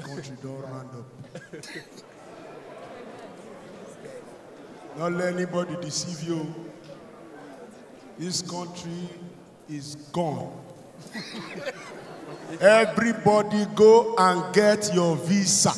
country don't round up. Don't let anybody deceive you. This country is gone. Everybody go and get your visa.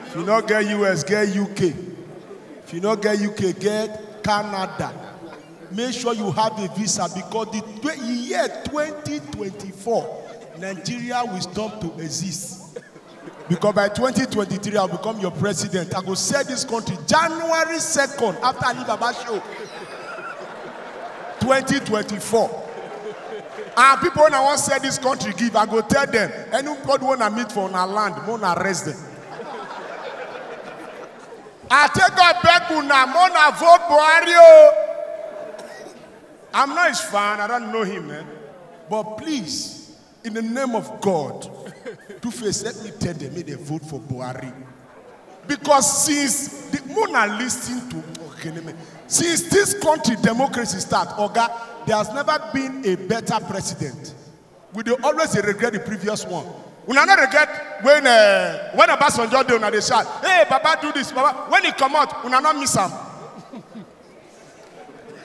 If you not get US, get UK. If you not get UK, get Canada. Make sure you have a visa because the year 2024, Nigeria will stop to exist. Because by 2023, I'll become your president. I will sell this country January 2nd after Alibaba show. 2024. And people when I want to sell this country give, I go tell them, anybody want to meet for our land, I want to arrest them. I take a back una, I vote Buhari. I'm not his fan, I don't know him, man. But please, in the name of God, Two-Face, let me tell them, may they vote for Buhari. Because since the Mona listening to since this country democracy start, Oga, there has never been a better president. We do always regret the previous one. We not regret when Obasanjo do na they shout, hey, Baba do this, Baba. When he come out, we not miss him.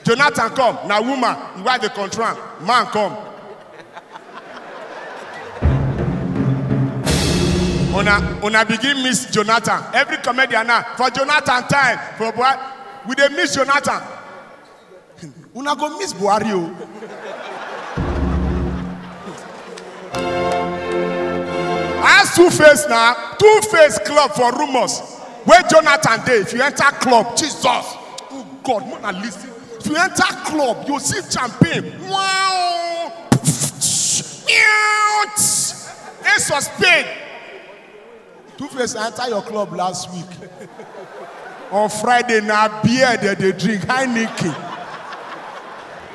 Jonathan come, now woman, you wife the control, man come. Una begin miss Jonathan. Every comedian now, for Jonathan time, for Buhari, we dey miss Jonathan. Una go miss Buhari o. As Two-Face now, Two-Face club for rumors. Where Jonathan dey, if you enter club, Jesus, oh God, Mona listen. If you enter club, you see champagne. Wow, Ace of Spades. Two-Face enter your club last week. On Friday, now beer they drink Heineken.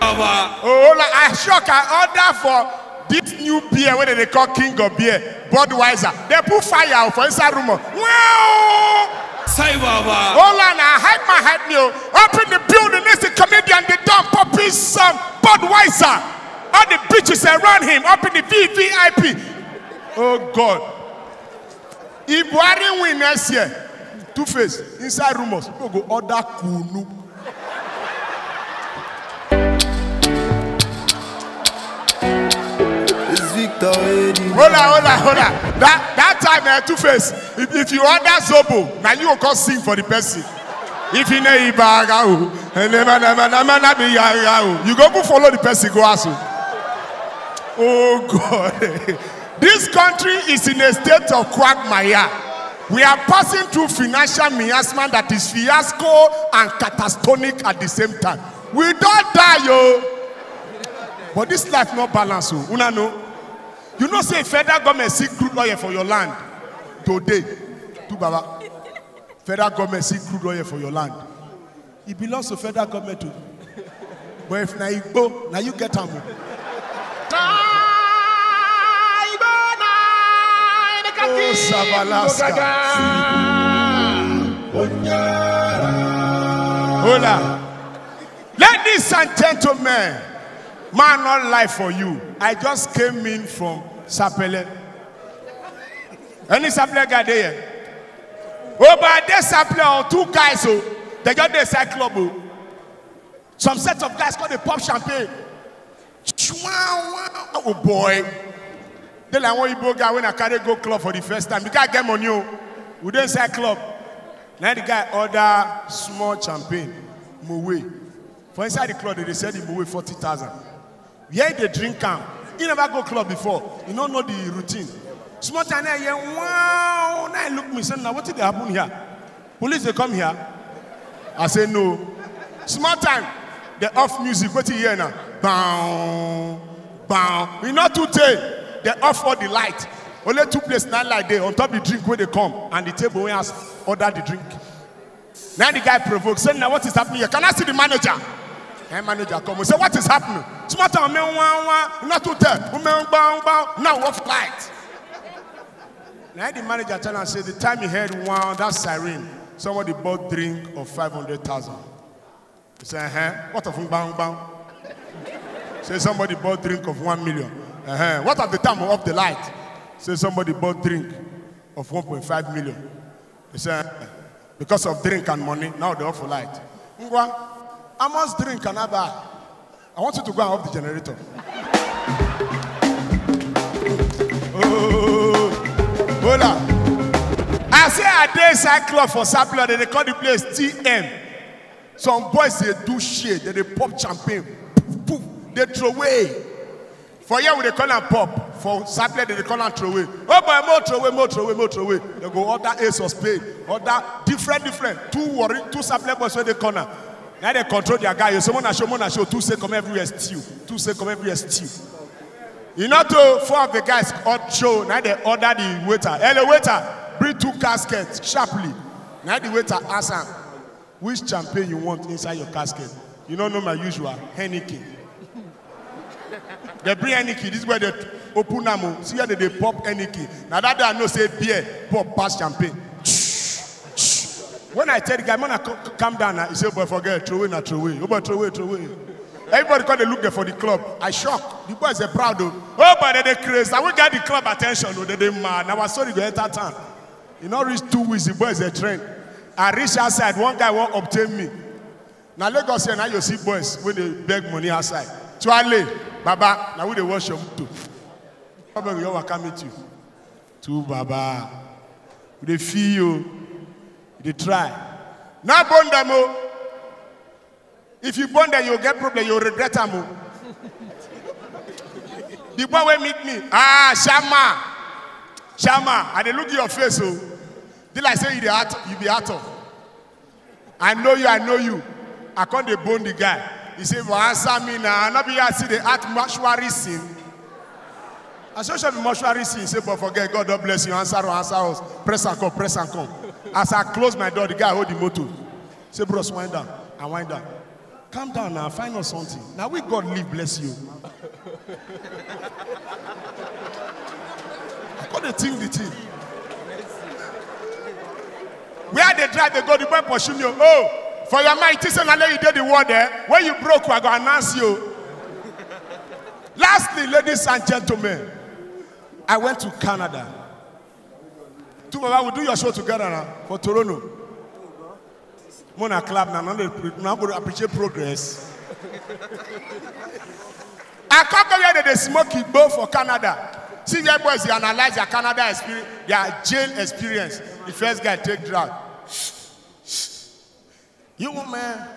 Oh, like, I shock. I order for this new beer, what they call King of Beer, Budweiser. They put fire for inside room. Wow! Say Baba. Hold on, I hype me up in the building. There's a comedian, they don't pop his Budweiser. All the bitches around him up in the VVIP. Oh God. If Buhari win next year, Two-Face, inside rumors, people go order kunu. It's Victor Eddie. Hold on. That time, Two-Face, if you order Zobo, now you will come sing for the person. If you know you go follow the person, go ask. Oh God. This country is in a state of quagmire. We are passing through financial miasma that is fiasco and catastrophic at the same time. We don't die, yo. But this life not balance. Una know. You know, say federal government seek crude oil for your land today. To Baba. Federal government seek crude oil for your land. It belongs to federal government too. But if now you go, now you get them. Oh, Savalaska. Hola. Ladies and gentlemen, man, not lie for you. I just came in from Sapele. Any Sapele guy there? Oh, but there's Sapele, two guys, oh, they got their side club. Oh. Some sets of guys called the pop champagne. Oh boy. Then I want you guy when I carry go club for the first time. The guy get money. We don't say club. Now the guy order small champagne, Moe. For inside the club, they said the Moe 40,000. Yeah, they drink camp. You never go club before. You don't know the routine. Small time, wow. Now I look me say, now what did happen here? Police they come here. I say no. Small time, they off music. What you hear now? Bow, bow. We not too late. They off all the light. Only two places not like they on top of the drink where they come and the table where has order the drink. Now the guy provokes, saying, now what is happening here? Can I see the manager? And manager come and say, what is happening? Smart time, not to tell. Now off light. Now the manager tell and say, the time he heard wow, that siren, somebody bought drink of 500,000. He said, what of bang? Say somebody bought drink of 1 million. What at the time of the light? Say somebody bought drink of 1.5 million. They say, because of drink and money, now they offer light. Ngwa, how much drink can I buy? I want you to go and off the generator. Oh, hola. I say a day cyclone for Sapler, they call the place TM. Some boys, they do shit, they pop champagne. Poof, poof, they throw away. For here, they call them pop. For Sapler, they call them throw away. Oh, boy, more throw away, more throw away, more throw away. They go order Ace or Spade. Order different. Two Sapler boys where they corner. Now they control their guy. Someone show, two say come everywhere stew. Two say come everywhere stew. You know, four of the guys show. Now they order the waiter. Hello, waiter. Bring 2 caskets sharply. Now the waiter asks him, which champagne you want inside your casket? You don't know my usual, Heineken. They bring Heineken. This is where they open them. See how they pop Heineken. Now that day I know say beer, pop pass champagne. When I tell the guy, man, calm down. He say, boy, forget, throw away, not throw away. Oh, boy, throw away. Everybody come they look there for the club. I shocked. The boys are proud though. Oh, but they crazy. I will get the club attention. Oh, they mad. Now I saw the go enter town. You know, reach 2 weeks, the boys are trained. I reach outside, one guy won't obtain me. Now Lagos here, now you see boys when they beg money outside. Tuale, Baba, now we they wash your motor. Baba, we all come meet you. To Baba. They feel you. They try. Now burn them. If you burn them, you'll get problem, you'll regret them. The boy will meet me. Shama, and they look at your face, so they like say you be out of. I know you. I can't they bone the guy. He say, well, answer me now. Not be here see the act mortuary scene. I should be mortuary scene. He say, but forget, God bless you. Answer us. Press and come. As I close my door, the guy hold the motor. Say, bros, wind down. I wind down. Calm down now, find us something. Now we God live, bless you. What they think the thing? Where they drive, they go, the boy pursue me. Oh, for your mind, it's another you did the word there. When you broke, we're going to announce you. Lastly, ladies and gentlemen, I went to Canada. Tomorrow we'll do your show together now for Toronto. Mona club now going to appreciate progress. I come here they smoke it both for Canada. See your boys, they analyze their Canada experience, their jail experience. The first guy take drug. You know, man,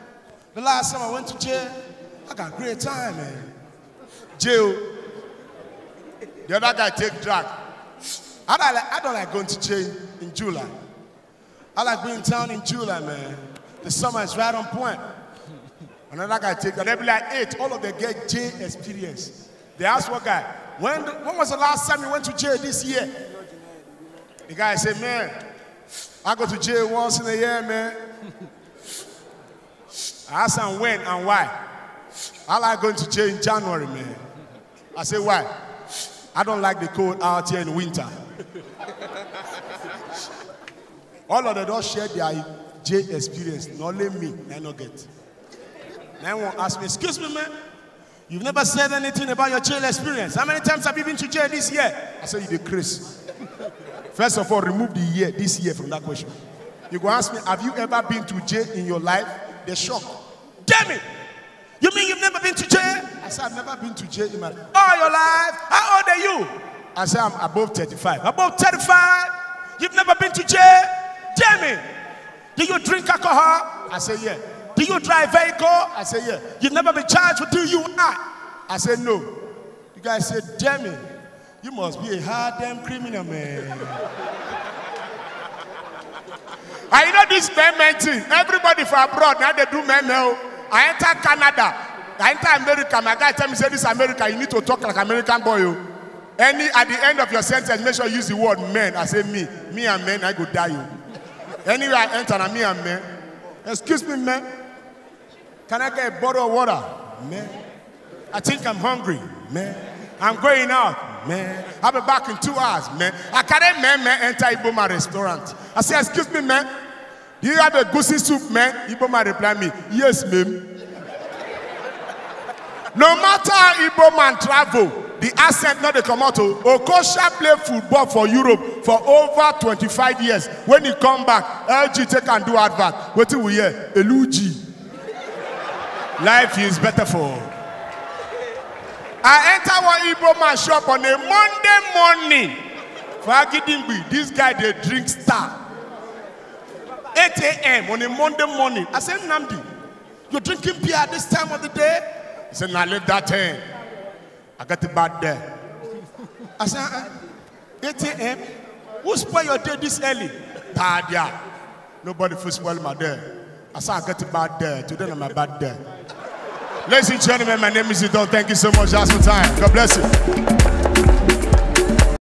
the last time I went to jail, I got a great time, man. Jail. The other guy take drug. I don't like going to jail in July. I like being in town in July, man. The summer is right on point. Another guy take that. They be like 8. All of them get jail experience. They ask one guy, when was the last time you went to jail this year? The guy said, man, I go to jail once in a year, man. I asked him when and why. I like going to jail in January, man. I said, why? I don't like the cold out here in winter. All of them don't share their jail experience. Not only me, I don't get. Now one ask me, excuse me, man. You've never said anything about your jail experience. How many times have you been to jail this year? I said, you the Chris. First of all, remove the year, this year from that question. You go ask me, have you ever been to jail in your life? They're shocked. Damn it! You mean you've never been to jail? I said, I've never been to jail in my life. All your life? How old are you? I said, I'm above 35. Above 35? You've never been to jail? Damn it! Do you drink alcohol? I said, yeah. Do you drive vehicle? I said, yeah. You've never been charged with DUI? I said, no. The guy said, damn it. You must be a hard damn criminal, man. And you know this man thing. Everybody from abroad, now they do men now. I enter Canada. I enter America. My guy tell me, say this America, you need to talk like American boy. At the end of your sentence, make sure you use the word men. I say me. Me and men, I go die. Anywhere I enter, I'm me and men. Excuse me, man. Can I get a bottle of water? Man. I think I'm hungry. Man. I'm going out. Man. I'll be back in 2 hours. Man. I can't man enter Iboma restaurant. I say, excuse me, man. Do you have a goosey soup, man? Iboma reply me, yes, ma'am. No matter how Igbo man travel, The accent not the come out. Okocha played football for Europe for over 25 years. When he come back, LG take and do advert. What do we hear? Eluji. Life is better for. I enter one Igbo man shop on a Monday morning. For Agidingbi, this guy they drink Star. 8 a.m. on a Monday morning. I said, Namdi, you're drinking beer at this time of the day? He said, now leave that in. I got it bad there. I said, 8 a.m.? Who spoil your day this early? Tadia. Nobody will spoil my day. I said, I got it bad there. Today I'm a bad day. Ladies and gentlemen, my name is Idol. Thank you so much. Just for time. God bless you.